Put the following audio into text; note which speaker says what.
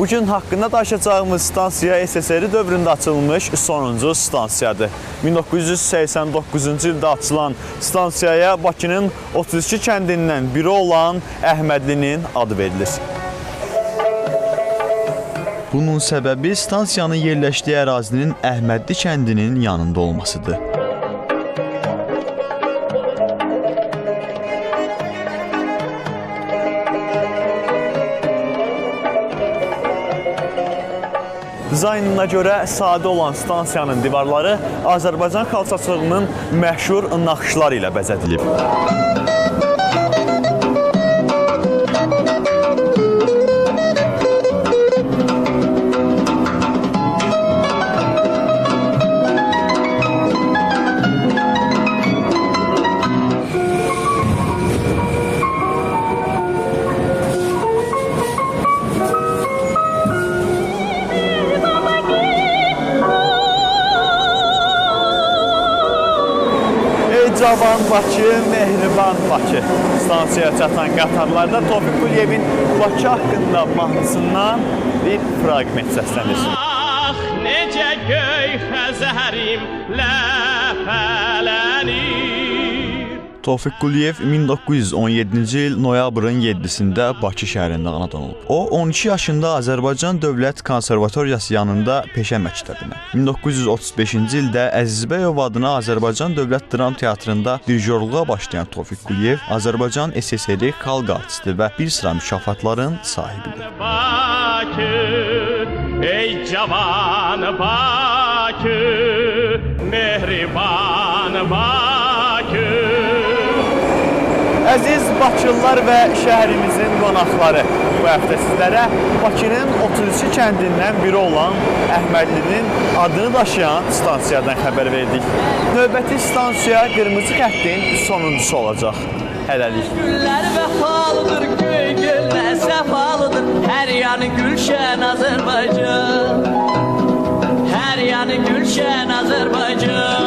Speaker 1: Bugün haqqında danışacağımız stansiya SSR dövründə açılmış sonuncu stansiyadır. 1989-cu ildə açılan stansiyaya Bakının 32 kəndindən biri olan Əhmədlinin adı verilir. Bunun səbəbi stansiyanın yerləşdiyi ərazinin Əhmədli kəndinin yanında olmasıdır. Dizaynına görə sadə olan stansiyanın divarları Azərbaycan xalçaçılığının məşhur naxışları ilə bəzədilib. Cavan Bakı, Mehriban Bakı stansiyaya çatan qatarlarda Tofiq Quliyevin Bakı haqqında mahnısından bir fragment səslənir.
Speaker 2: Ah, necə göy xəzərim ləpələnir.
Speaker 1: Tofiq Quliyev 1917-ci il noyabrın 7-sində Bakı şəhərində anadan olub. O, 12 yaşında Azərbaycan Dövlət Konservatoriyası yanında peşə məktəbinə, 1935-ci ildə Əzizbəyov adına Azərbaycan Dövlət Dram Teatrında dirijorluğa başlayan Tofiq Quliyev Azərbaycan SSR xalq artisti və bir sıra mükafatların sahibidir.
Speaker 2: Bakı, ey cavan Bakı, mehriban Bakı.
Speaker 1: Əziz Bakılılar və şəhərimizin qonaqları, bu həftə sizlərə Bakının 32 kəndindən biri olan Əhmədlinin adını daşıyan stansiyadan xəbər verdik. Növbəti stansiya qırmızı xəttin sonuncusu olacaq. Hələlik.
Speaker 3: Güllər vəfalıdır, göy göllər səfalıdır, hər yanı gülşən Azərbaycan, hər yanı gülşən Azərbaycan.